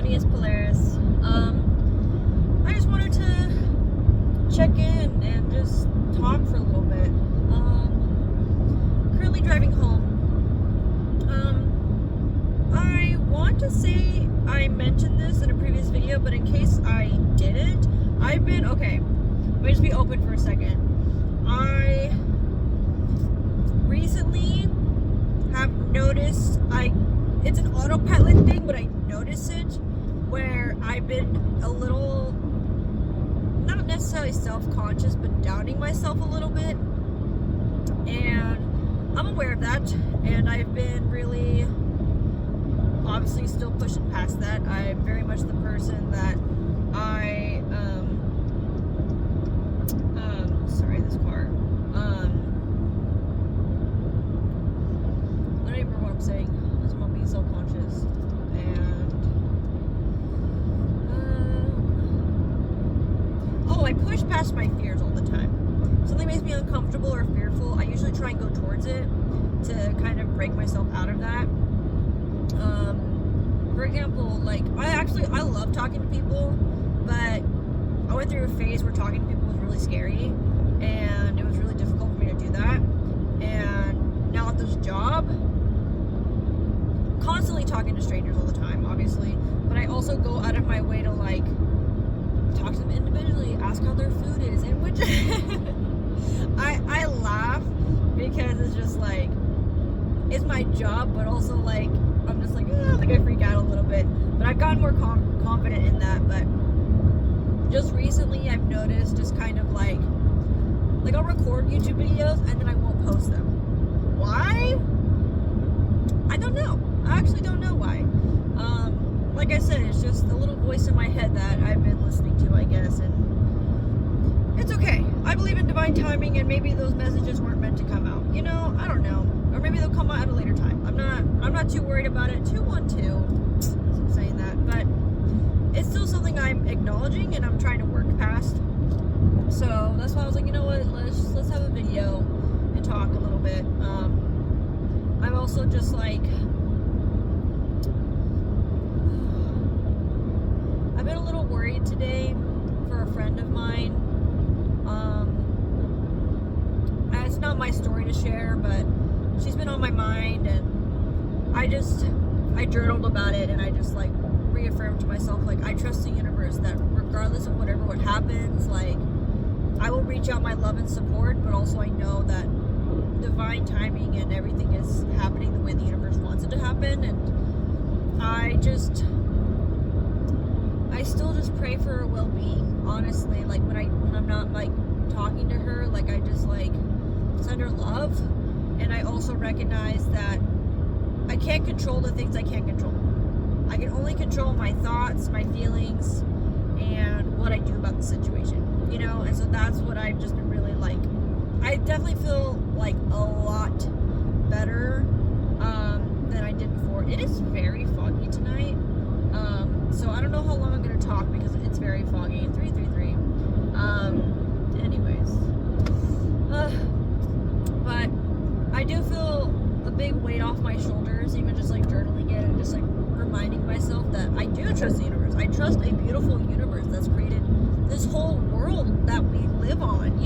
me is Polaris. I just wanted to check in and just talk for a little bit. Currently driving home. I want to say I mentioned this in a previous video, but in case I didn't, let me just be open for a second. I recently have noticed, it's an autopilot thing, but I notice it where I've been a little, not necessarily self-conscious, but doubting myself a little bit, and I'm aware of that, and I've been really, obviously still pushing past that. I'm very much the person that sorry, this car, I don't even remember what I'm saying. That's about being self-conscious, and I push past my fears all the time. Something makes me uncomfortable or fearful, I usually try and go towards it to kind of break myself out of that. For example, I love talking to people, but I went through a phase where talking to people was really scary, and it was really difficult for me to do that. And now at this job, constantly talking to strangers all the time, obviously, but I also go out of my way to talk to them individually, ask how their food is, and which I laugh because it's just it's my job, but also I'm just I think I freak out a little bit, but I've gotten more confident in that. But just recently I've noticed just kind of I'll record YouTube videos and then I won't post them. Why? I don't know. I actually don't know why. Like I said, it's just a little voice in my head that I've been listening to, I guess, and it's okay. I believe in divine timing, and maybe those messages weren't meant to come out. I don't know. Or maybe they'll come out at a later time. I'm not too worried about it. 212. I'm saying that, but it's still something I'm acknowledging and I'm trying to work past. So that's why I was like, you know what? Let's have a video and talk a little bit. I'm also just I've been a little worried today for a friend of mine. It's not my story to share, but she's been on my mind, and I journaled about it, and I just reaffirmed to myself, I trust the universe that regardless of what happens, I will reach out my love and support, but also I know that divine timing and everything is happening the way the universe wants it to happen. And I still just pray for her well-being, honestly. When I'm not talking to her, I just send her love. And I also recognize that I can't control the things I can't control. I can only control my thoughts, my feelings, and what I do about the situation, and so that's what I've just been really I definitely feel a lot better than I did before. It is very foggy tonight, so I don't know how long I'm going to talk because it's very foggy. 333. Anyways, but I do feel a big weight off my shoulders, even just journaling it and just reminding myself that I do trust the universe. I trust a beautiful universe that's created this whole world that we live on,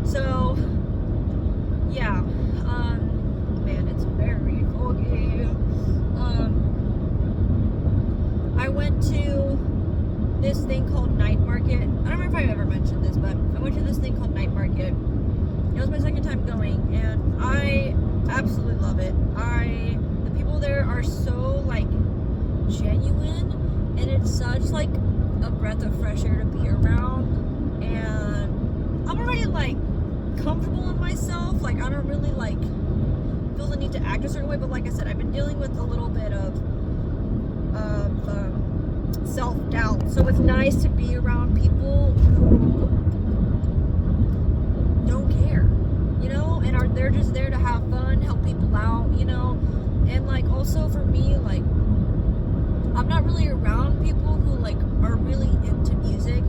So, yeah, man, it's very foggy. I went to this thing called Night Market. I don't remember if I've ever mentioned this, but I went to this thing called Night Market. It was my second time going, and I absolutely love it. The people there are so genuine, and it's such a breath of fresh air to be around. And I'm already comfortable in myself. I don't really feel the need to act a certain way. But like I said, I've been dealing with a little bit of self-doubt. So it's nice to be around people who don't care, and they're just there to have fun, help people out, and also for me, I'm not really around people who are really into music,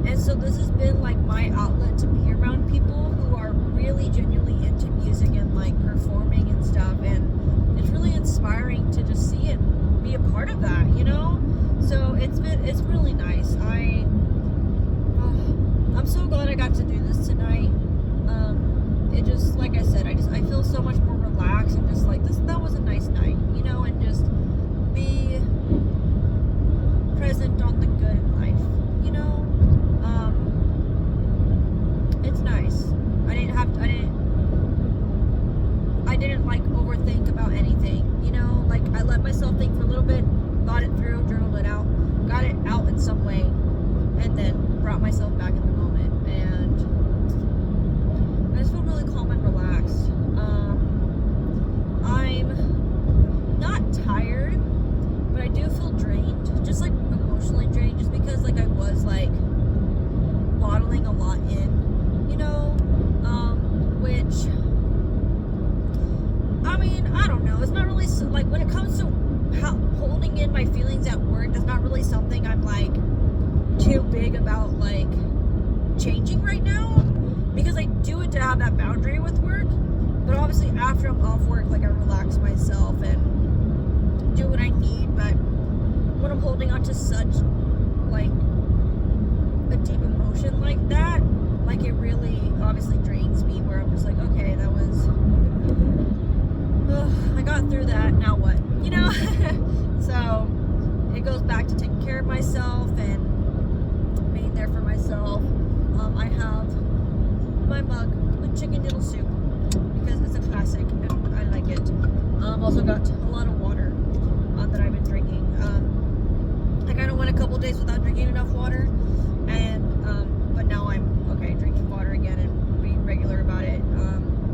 and so this has been my outlet to be around people who are really genuinely into music and performing and stuff, and it's really inspiring to just see it, be a part of that, So it's really nice. I'm so glad I got to do this tonight. It just, like I said, I feel so much more relaxed and just like that was a nice night, you know, and just be present on the good in life, you know. It's nice. I didn't like overthink about anything, you know. Like I let myself think for a little bit, thought it through, journaled it out, got it out in some way, and then brought myself back in the moment, and I just feel really calm and relaxed. I'm not tired, but I do feel drained, just like emotionally drained, just because like I was like bottling a lot in, you know, which, I mean, I don't know, it's not really so, like when it comes to holding in my feelings at work, that's not really something I'm like too big about like changing right now, because I do it to have that boundary with work. But obviously after I'm off work, like I relax myself and do what I need. But when I'm holding on to such like a deep emotion like that, like it really obviously drains me, where I'm just like, okay, that was I got through that, now what, you know? So it goes back to taking care of myself and being there for myself. I have my mug with chicken noodle soup because it's a classic and I like it. Also got a lot of water that I've been drinking. I kind of went a couple days without drinking enough water, and but now I'm okay drinking water again and being regular about it,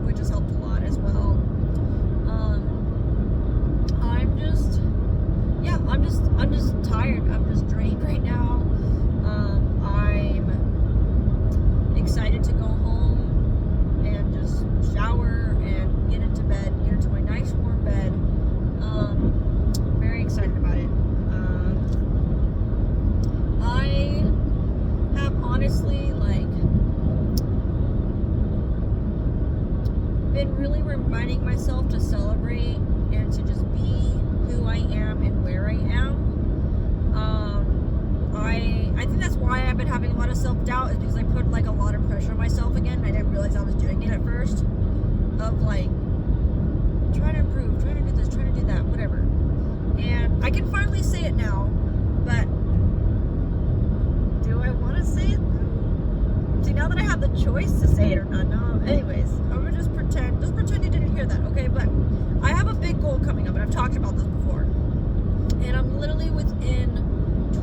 which has helped a lot as well. I'm just tired. I'm just drained right now. I'm excited to go home and just shower and get into bed, get into my nice warm bed. I'm very excited about it. I have honestly like been really reminding myself to celebrate and to just be who I am and where I am. I think that's why I've been having a lot of self-doubt, is because I put like a lot of pressure on myself again. I didn't realize I was doing it at first, of like trying to improve, trying to do this, trying to do that, whatever. And I can finally say it now, but do I want to say it though? See, now that I have the choice to say it or not, no. Anyways, I'm gonna just pretend you didn't hear that, okay? But I have a big goal coming up, and I've talked about this before. And I'm literally within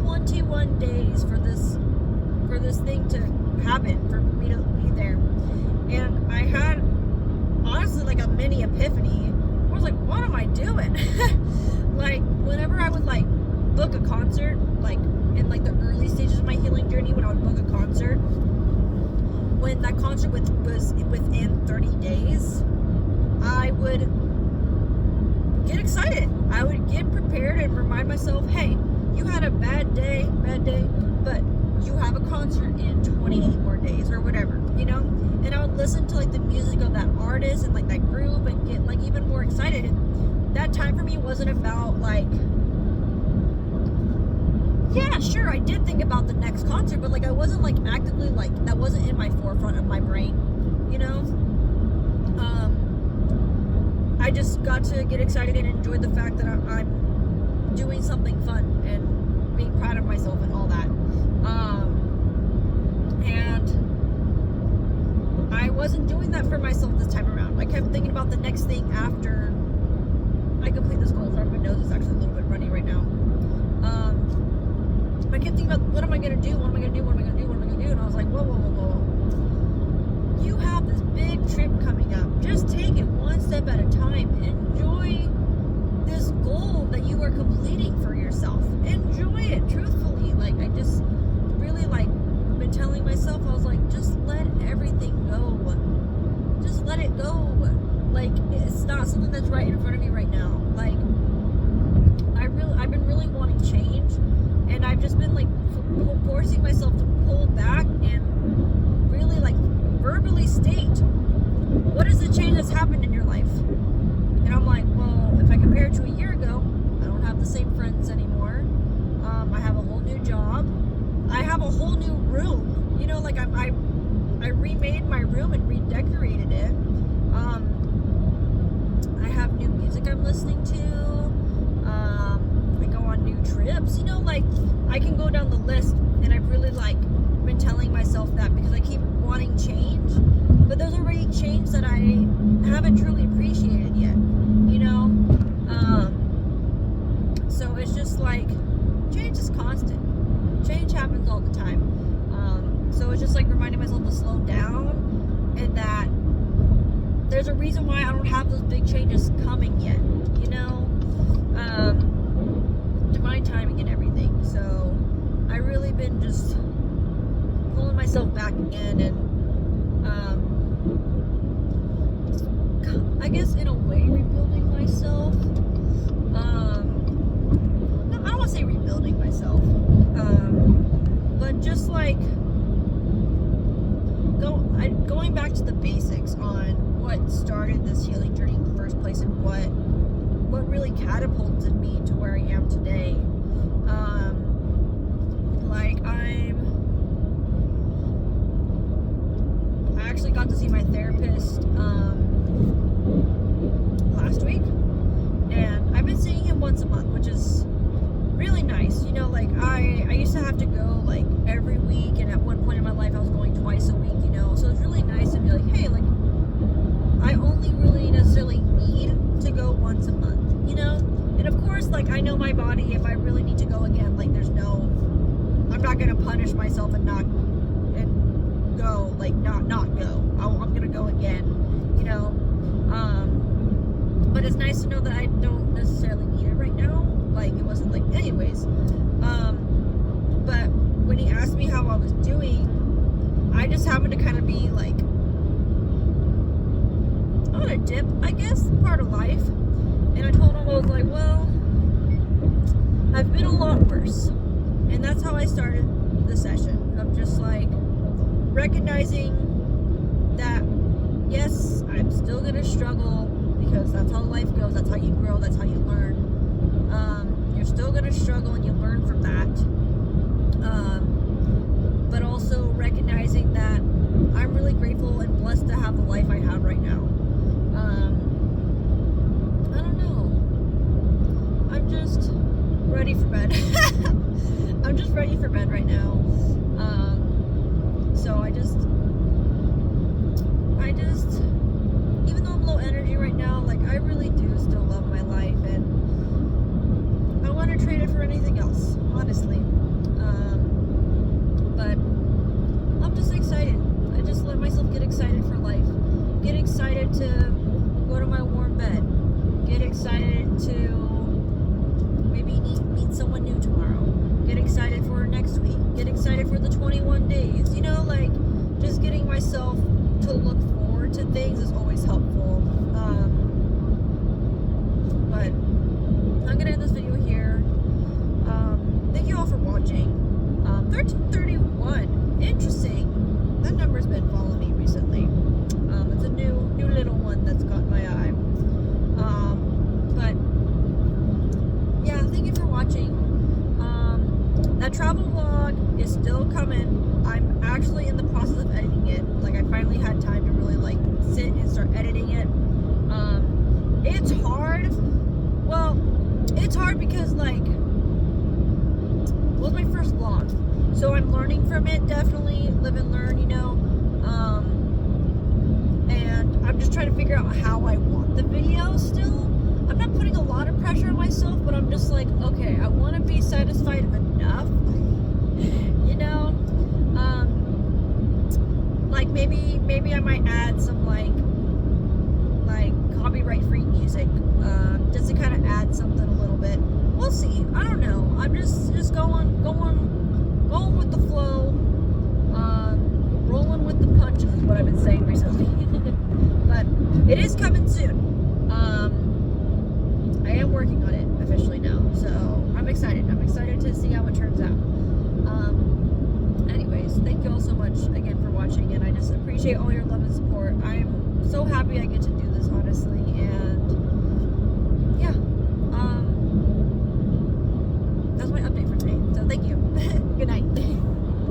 21 days for this thing to happen, for me to be there. And I had honestly like a mini epiphany. I was like, what am I doing? Like whenever I would like book a concert, like in like the early stages of my healing journey, when I would book a concert, when that concert was within 30 days, I would get excited. I would get prepared and remind myself, hey, you had a bad day, but you have a concert in 28 more days or whatever, you know? And I would listen to like the music of that artist and like that group and get like even more excited. And that time for me wasn't about like, yeah, sure, I did think about the next concert, but like I wasn't like actively like, that wasn't in my forefront of my brain, you know? I just got to get excited and enjoy the fact that I'm doing something fun and being proud of myself and all that. And I wasn't doing that for myself this time around. I kept thinking about the next thing after I complete this goal. Sorry, my nose is actually a little bit runny right now. I kept thinking about, what am I going to do? What am I going to do? What am I going to do? What am I going to do? And I was like, whoa. You have this big trip coming up. Just take it one step at a time. Enjoy this goal that you are completing for yourself. Enjoy it, truthfully. Like, I just really, like, been telling myself, I was like, just let everything go. Just let it go. Like, it's not something that's right in front of me right now. Like, I've been really wanting change, and I've just been, like, forcing myself to pull back and really, like, verbally state, what is the change that's happened in your life? And I'm like, well, if I compare it to a year ago, I don't have the same friends anymore. I have a whole new job. I have a whole new room. You know, like I remade my room and redecorated it. I have new music I'm listening to. I go on new trips. You know, like I can go down the list, and I've really like been telling myself that because I keep wanting change, but there's already change that I haven't truly appreciated yet. You know, so it's just like change is constant. Change happens all the time. So it's just like reminding myself to slow down, and that there's a reason why I don't have those big changes coming yet, you know? Divine timing and everything. So I really been just pulling myself back again, and I guess in a way rebuilding myself. No, I don't want to say rebuilding myself, but just like going back to the basics on what started this healing journey in the first place, and what really catapulted me to where I am today. I actually got to see my therapist last week, and I've been seeing him once a month, which is really nice. You know, like I used to have to go like every week, and at one point in my life I was going twice a week, you know, so it's really nice to be like, hey, like I only really necessarily need to go once a month, you know. And of course, like I know my body, if I really need to go again, like I'm not gonna punish myself and not go, like not go. I'm gonna go again, you know. But it's nice to know that I don't necessarily need it right now. Like it wasn't like anyways. But when he asked me how I was doing, I just happened to kind of be like on a dip, I guess, part of life. And I told him, I was like, well, I've been a lot worse. And that's how I started the session, of just like recognizing that yes, I'm still gonna struggle, because that's how life goes, that's how you grow, that's how you learn. You're still gonna struggle, and you learn from that. But also recognizing that I'm really grateful and blessed to have the life I have right now. I don't know. I'm just ready for bed. I'm just ready for bed right now. So I just, even though I'm low energy right now, like I really do still love my life, and I want to trade it for anything else, honestly. But I'm just excited. I just let myself get excited for life. Get excited to go to my warm bed. Get excited to maybe meet someone new tomorrow. Get excited for next week. Get excited for the 21 days. You know, like just getting myself to look forward to things is always helpful. But I'm gonna end this video here. Thank you all for watching. 1331. Interesting. That number's been following me recently. It's a new little one that's caught my eye. But yeah, thank you for watching. That travel vlog is still coming. I'm actually in the process of editing it. Like I finally had time to really like sit and start editing it. It's hard. Well, it's hard because like it was my first vlog, so I'm learning from it. Definitely live and learn, you know. And I'm just trying to figure out how I want the video still. I'm not putting a lot of pressure on myself, but I'm just like, okay, I want to be satisfied enough, you know. Like maybe I might add some like copyright-free music, just to kind of add something a little bit. We'll see. I don't know. I'm just going with the flow, rolling with the punches is what I've been saying recently. But it is coming soon. I am working on it officially now, so I'm excited. I'm excited to see how it turns out. Anyways, thank you all so much again for watching, and I just appreciate all your love and support. I'm so happy I get to do this, honestly, and